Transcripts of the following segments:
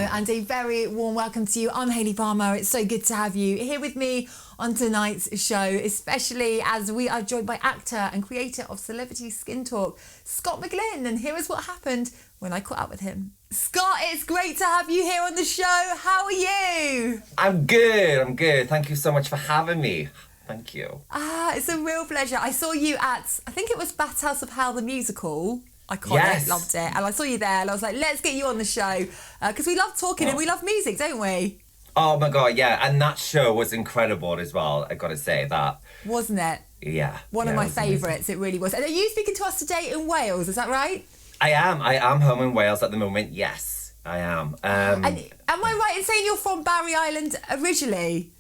and a very warm welcome to you. I'm Hayley Palmer. It's so good to have you here with me on tonight's show, especially as we are joined by actor and creator of Celebrity Skin Talk, Scott McGlynn. And here is what happened when I caught up with him. Scott, it's great to have you here on the show. How are you? I'm good. Thank you so much for having me. Thank you. It's a real pleasure. I saw you at, I think it was Bat House of Hell, the musical. Iconic, yes. Loved it. And I saw you there and I was like, let's get you on the show. Because we love talking and we love music, don't we? Oh my God, yeah. And that show was incredible as well, I gotta say that. Wasn't it? Yeah. One of my favourites, it really was. And are you speaking to us today in Wales, is that right? I am home in Wales at the moment, yes, I am. And am I right in saying you're from Barry Island originally?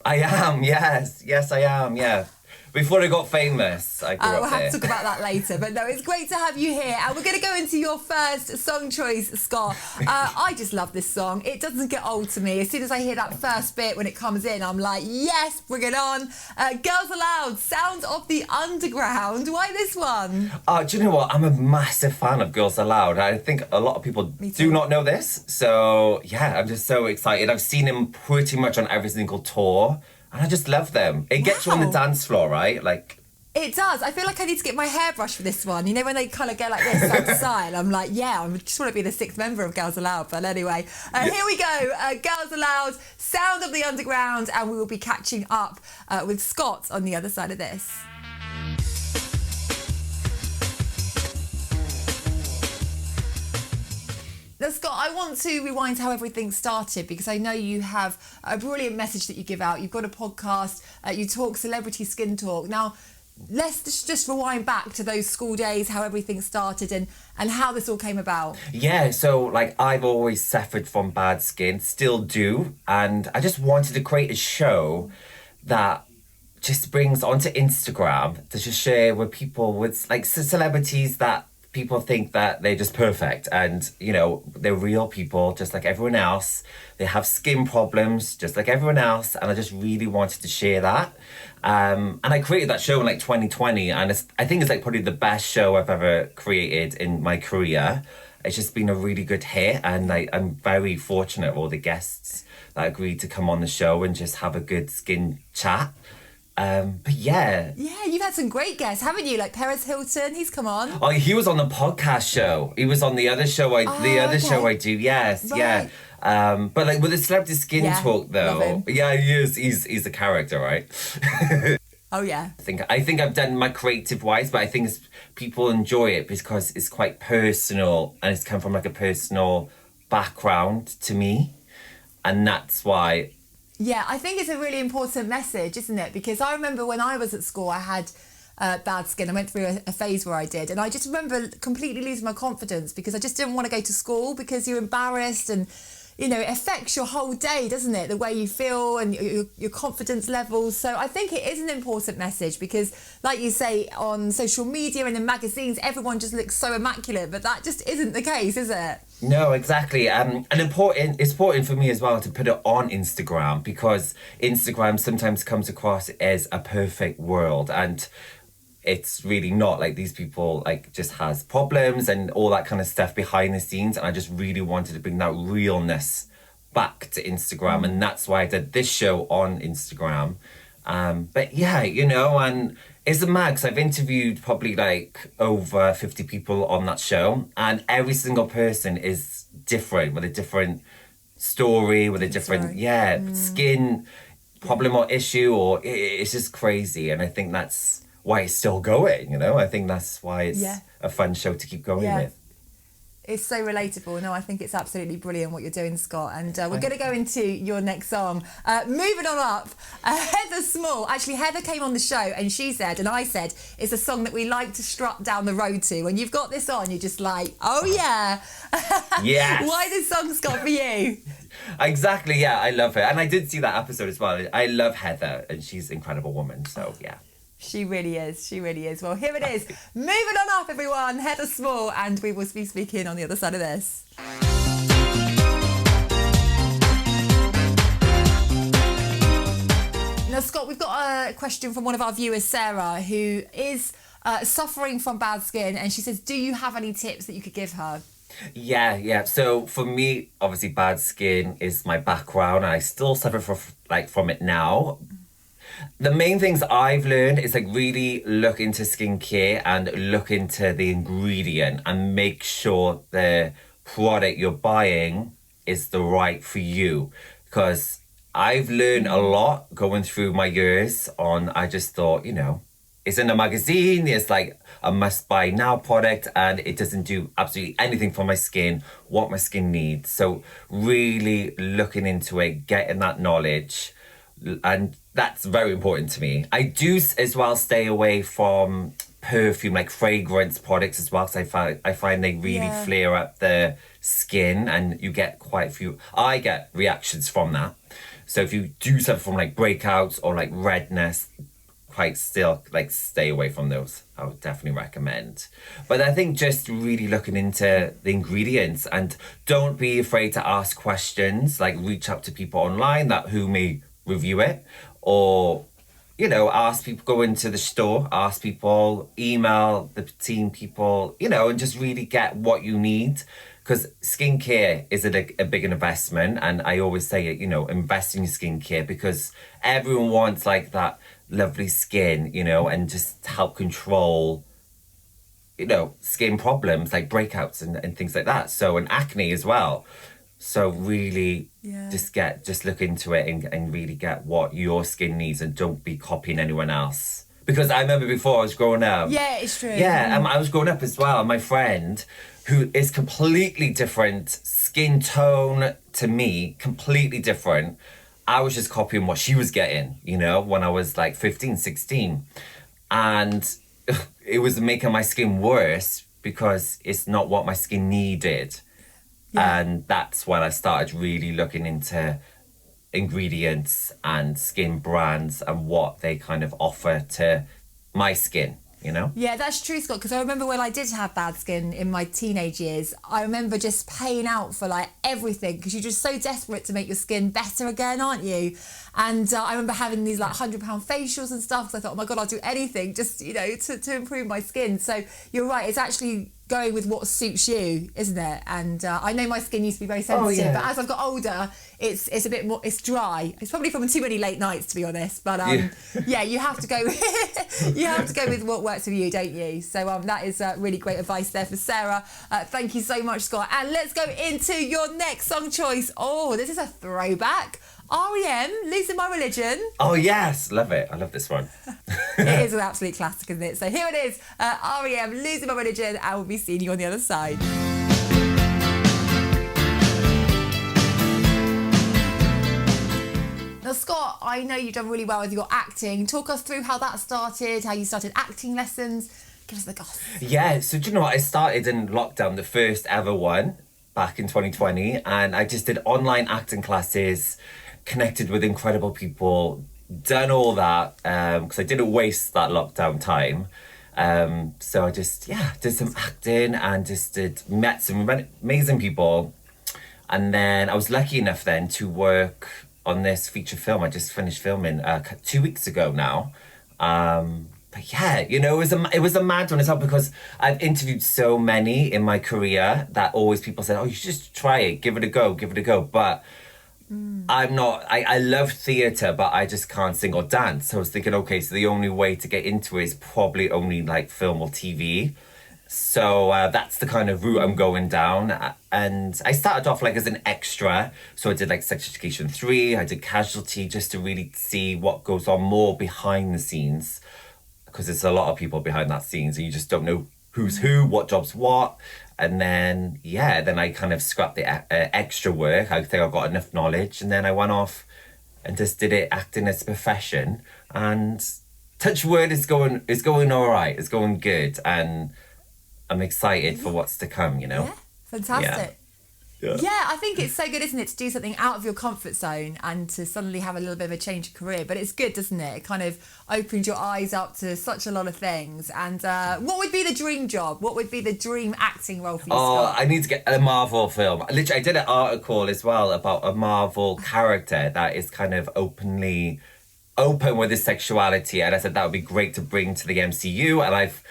I am, yes, I am, yeah. Before I got famous, I grew up We'll have there. to talk about that later. But no, it's great to have you here. And we're going to go into your first song choice, Scott. I just love this song. It doesn't get old to me. As soon as I hear that first bit when it comes in, I'm like, yes, bring it on. Girls Aloud, Sound of the Underground. Why this one? Do you know what? I'm a massive fan of Girls Aloud. I think a lot of people do not know this. So, yeah, I'm just so excited. I've seen him pretty much on every single tour. And I just love them. It gets you on the dance floor, right? Like, it does. I feel like I need to get my hair brushed for this one. You know, when they kind of go like this side to side, I'm like, yeah, I just want to be the sixth member of Girls Aloud. But anyway, here we go. Girls Aloud, Sound of the Underground, and we will be catching up with Scott on the other side of this. Now, Scott, I want to rewind to how everything started because I know you have a brilliant message that you give out. You've got a podcast, you talk Celebrity Skin Talk. Now, let's just rewind back to those school days, how everything started and how this all came about. Yeah, so like I've always suffered from bad skin, still do. And I just wanted to create a show that just brings onto Instagram to just share with people, with like celebrities that people think that they're just perfect and, you know, they're real people just like everyone else. They have skin problems just like everyone else. And I just really wanted to share that. And I created that show in like 2020. And I think it's like probably the best show I've ever created in my career. It's just been a really good hit. And I'm very fortunate all the guests that agreed to come on the show and just have a good skin chat. But yeah. Yeah, you've had some great guests, haven't you? Like Perez Hilton, he's come on. Oh, he was on the podcast show. He was on the other show show I do. Yes, right. Yeah. But like with the Celebrity Skin Talk though, yeah, he is. He's a character, right? Oh yeah. I think I've done my creative wise, but I think people enjoy it because it's quite personal and it's come from like a personal background to me, and that's why. Yeah, I think it's a really important message, isn't it? Because I remember when I was at school, I had bad skin. I went through a phase where I did. And I just remember completely losing my confidence because I just didn't want to go to school because you're embarrassed and, you know, it affects your whole day, doesn't it? The way you feel and your confidence levels. So I think it is an important message because, like you say, on social media and in magazines, everyone just looks so immaculate. But that just isn't the case, is it? No, exactly. And it's important for me as well to put it on Instagram because Instagram sometimes comes across as a perfect world and it's really not. Like these people like just has problems and all that kind of stuff behind the scenes, and I just really wanted to bring that realness back to Instagram, and that's why I did this show on Instagram. But yeah, you know, and it's a mad 'cause I've interviewed probably like over 50 people on that show, and every single person is different with a different story, with a different skin problem or issue, or it's just crazy. And I think that's why it's still going, you know. I think that's why it's a fun show to keep going with. It's so relatable. No, I think it's absolutely brilliant what you're doing, Scott. And we're going to go into your next song. Moving on up, Heather Small. Actually, Heather came on the show and she said, and I said, it's a song that we like to strut down the road to. When you've got this on, you're just like, oh yeah. Yes. Why this song, Scott, for you? Exactly, yeah, I love it. And I did see that episode as well. I love Heather and she's an incredible woman, so yeah. She really is. She really is. Well, here it is. Moving on up, everyone. Heather Small, and we will be speaking on the other side of this. Now, Scott, we've got a question from one of our viewers, Sarah, who is suffering from bad skin, and she says, do you have any tips that you could give her? Yeah. So for me, obviously, bad skin is my background, and I still suffer from it now. The main things I've learned is like really look into skincare and look into the ingredient and make sure the product you're buying is the right for you. Because I've learned a lot going through my years on, I just thought, it's in a magazine, it's like a must buy now product, and it doesn't do absolutely anything for my skin, what my skin needs. So really looking into it, getting that knowledge, and that's very important to me. I do as well stay away from perfume, like fragrance products as well, because I find they really flare up the skin, and you get quite a few. I get reactions from that. So if you do suffer from like breakouts or like redness, quite still like stay away from those. I would definitely recommend. But I think just really looking into the ingredients, and don't be afraid to ask questions. Like reach out to people online who may review it, or ask people, go into the store, ask people, email the team people, and just really get what you need. Because skincare is a big investment, and I always say it, invest in your skincare, because everyone wants like that lovely skin, and just help control skin problems like breakouts and things like that. So, and acne as well. So really just look into it and really get what your skin needs, and don't be copying anyone else. Because I remember before I was growing up. Yeah, it's true. Yeah, I was growing up as well. My friend, who is completely different skin tone to me, completely different. I was just copying what she was getting, when I was like 15, 16. And it was making my skin worse because it's not what my skin needed. Yeah. And that's when I started really looking into ingredients and skin brands and what they kind of offer to my skin, Yeah, that's true, Scott, because I remember when I did have bad skin in my teenage years, I remember just paying out for like everything, because you're just so desperate to make your skin better again, aren't you? And I remember having these like £100 facials and stuff, because I thought, oh my God, I'll do anything just, to improve my skin. So you're right, it's actually going with what suits you, isn't it? And I know my skin used to be very sensitive, but as I've got older, it's a bit more, it's dry. It's probably from too many late nights, to be honest. But you have to go with what works for you, don't you? So that is really great advice there for Sarah. Thank you so much, Scott. And let's go into your next song choice. Oh, this is a throwback. R.E.M. Losing My Religion. Oh yes, love it. I love this one. It is an absolute classic, isn't it? So here it is, R.E.M. Losing My Religion, and we'll be seeing you on the other side. Now, Scott, I know you've done really well with your acting. Talk us through how that started, how you started acting lessons. Give us the gossip. Yeah, so do you know what? I started in lockdown, the first ever one, back in 2020, and I just did online acting classes, connected with incredible people, done all that, because I didn't waste that lockdown time. So I just, did some acting and just met some amazing people. And then I was lucky enough then to work on this feature film. I just finished filming 2 weeks ago now. But yeah, it was a mad one as well, because I've interviewed so many in my career that always people said, oh, you should just try it, give it a go. But I'm not, I love theatre, but I just can't sing or dance. So I was thinking, okay, so the only way to get into it is probably only like film or TV. So that's the kind of route I'm going down. And I started off like as an extra. So I did like Sex Education 3, I did Casualty, just to really see what goes on more behind the scenes. Because there's a lot of people behind that scenes, and you just don't know who's who, what job's what. And then, then I kind of scrapped the extra work. I think I got enough knowledge. And then I went off and just did it, acting as a profession. And touch wood, is going all right. It's going good. And I'm excited for what's to come, Yeah, fantastic. Yeah, I think it's so good, isn't it, to do something out of your comfort zone and to suddenly have a little bit of a change of career. But it's good, doesn't it? It kind of opens your eyes up to such a lot of things. And what would be the dream job? What would be the dream acting role for you, Scott? I need to get a Marvel film. Literally, I did an article as well about a Marvel character that is kind of open with his sexuality. And I said that would be great to bring to the MCU. And I've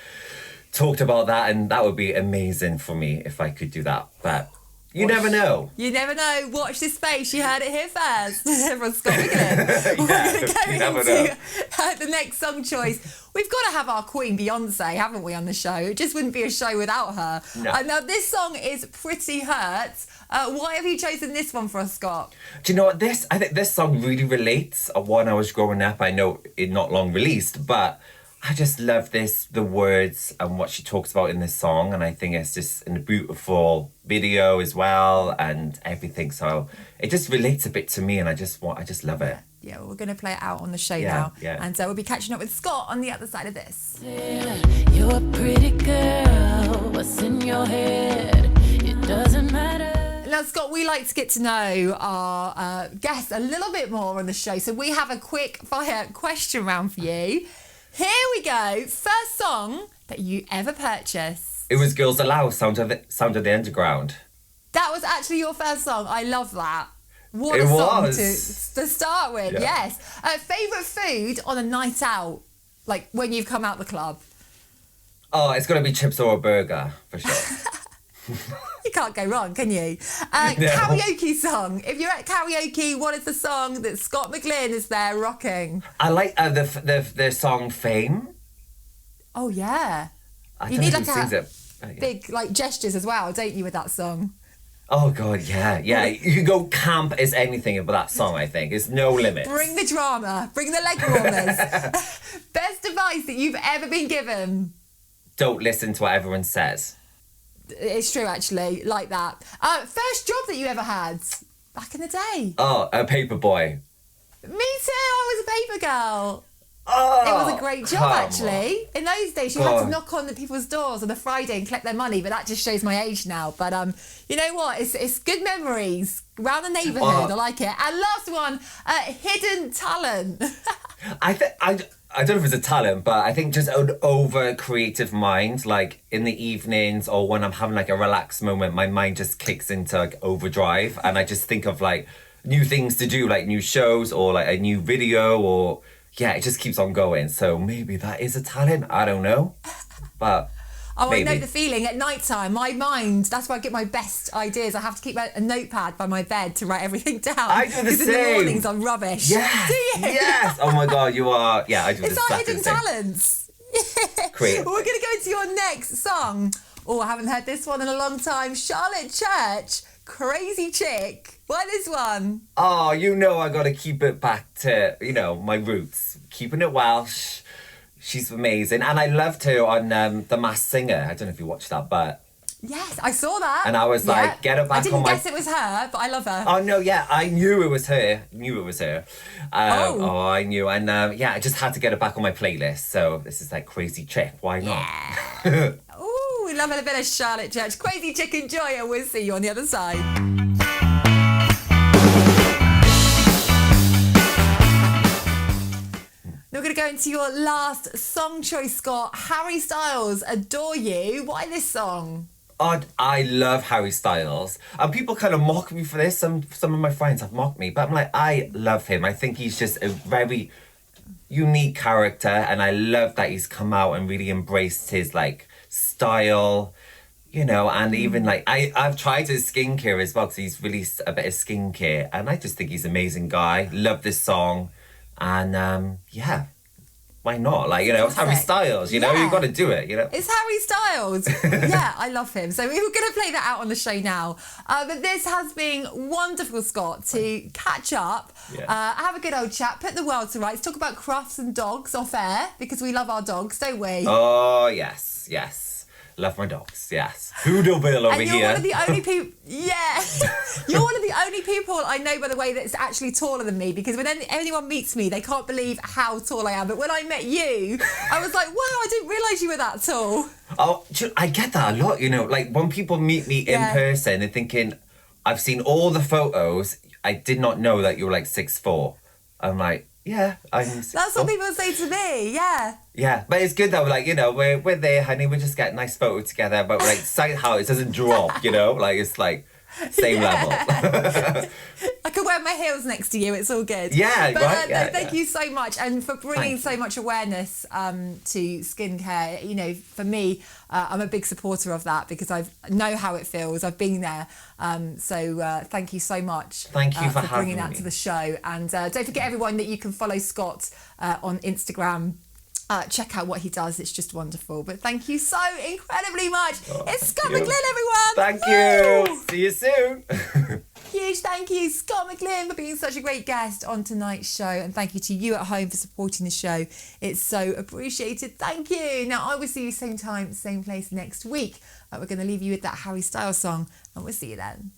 talked about that, and that would be amazing for me if I could do that. But you never know. You never know. Watch this space. You heard it here first. From Scott McGlynn. We're going to go into the next song choice. We've got to have our queen Beyonce, haven't we, on the show? It just wouldn't be a show without her. No. Now, this song is Pretty Hurt. Why have you chosen this one for us, Scott? Do you know what? I think this song really relates when I was growing up. I know it's not long released, but I just love the words and what she talks about in this song. And I think it's just a beautiful video as well and everything. So it just relates a bit to me, and I just love it. Yeah, well, we're going to play it out on the show now. Yeah. And we'll be catching up with Scott on the other side of this. You're a pretty girl. What's in your head? It doesn't matter. Now, Scott, we like to get to know our guests a little bit more on the show. So we have a quick fire question round for you. Here we go. First song that you ever purchased. It was Girls Aloud, Sound of the Underground. That was actually your first song. I love that. What It a song was. to start with. Yeah. Yes. Favourite food on a night out, like when you've come out the club? Oh, it's going to be chips or a burger, for sure. You can't go wrong, can you? No. Karaoke song. If you're at karaoke, what is the song that Scott McGlynn is there rocking? I like the song Fame. Oh, yeah. I You don't need know who like sings it. Yeah. Big gestures as well, don't you, with that song? Oh, God, yeah. You can go camp as anything with that song, I think. It's no limits. Bring the drama. Bring the leg warmers. Best advice that you've ever been given? Don't listen to what everyone says. It's true, actually. Like that. First job that you ever had? Back in the day. Oh, a paper boy. Me too. I was a paper girl. Oh, It was a great job, come actually. In those days, you had to God. knock on the people's doors on a Friday and collect their money, but that just shows my age now. But you know what? It's good memories around the neighbourhood. I like it. And last one, hidden talent. I don't know if it's a talent, but I think just an over creative mind. Like in the evenings or when I'm having like a relaxed moment, my mind just kicks into like overdrive, and I just think of like new things to do, like new shows or like a new video, or yeah, it just keeps on going. So maybe that is a talent. I don't know, but. Oh, maybe. I know the feeling. At night time, my mind, that's where I get my best ideas. I have to keep a notepad by my bed to write everything down. I do the Because in the same. mornings, I'm rubbish. Yes. Do you? Yes. Oh my God, you are. Yeah, I do It's the our exactly hidden the same. talents. Creative. Well, we're going to go into your next song. Oh, I haven't heard this one in a long time. Charlotte Church, Crazy Chick. Why this one? Oh, you know I got to keep it back to, my roots. Keeping it Welsh. She's amazing. And I loved her on The Masked Singer. I don't know if you watched that, but... Yes, I saw that. And I was like, get her back I didn't on my... guess it was her, but I love her. Oh, no, yeah. I knew it was her. Oh. I knew. And I just had to get her back on my playlist. So this is like Crazy Chick. Why not? Yeah. Ooh, we love a bit of Charlotte Church. Crazy Chick, enjoy it. We'll see you on the other side. We're going to go into your last song choice, Scott. Harry Styles, Adore You. Why this song? I love Harry Styles. And people kind of mock me for this. Some of my friends have mocked me. But I'm like, I love him. I think he's just a very unique character. And I love that he's come out and really embraced his, like, style. And even, like, I've tried his skincare as well. Because he's released a bit of skincare. And I just think he's an amazing guy. Love this song. And, why not? Like, it's Harry Styles, you've got to do it, It's Harry Styles. Yeah, I love him. So we're going to play that out on the show now. But this has been wonderful, Scott, to catch up, have a good old chat, put the world to rights, talk about crufts and dogs off air, because we love our dogs, don't we? Oh, yes. Love my dogs, yes. Poodleville over and you're here. one of the only people, you're one of the only people I know, by the way, that's actually taller than me, because when anyone meets me, they can't believe how tall I am. But when I met you, I was like, wow, I didn't realise you were that tall. Oh, I get that a lot, like when people meet me in person, they're thinking, I've seen all the photos, I did not know that you're like 6'4". I'm like, yeah, I'm 6'4". That's what people say to me, yeah. Yeah, but it's good though, like, we're there, honey, we just get a nice photo together, but like, somehow it doesn't drop, like, it's like, same level. I could wear my heels next to you. It's all good. Yeah, but, right. Thank you so much, and for bringing so much awareness to skincare. You know, for me, I'm a big supporter of that because I know how it feels. I've been there. So thank you so much. Thank you for bringing having that me. to the show. And don't forget, everyone, that you can follow Scott on Instagram. Check out what he does. It's just wonderful. But thank you so incredibly much. It's Scott McGlynn, everyone. Thank you. See you soon. Huge thank you, Scott McGlynn, for being such a great guest on tonight's show. And thank you to you at home for supporting the show. It's so appreciated. Thank you. Now, I will see you same time, same place next week. We're going to leave you with that Harry Styles song, and we'll see you then.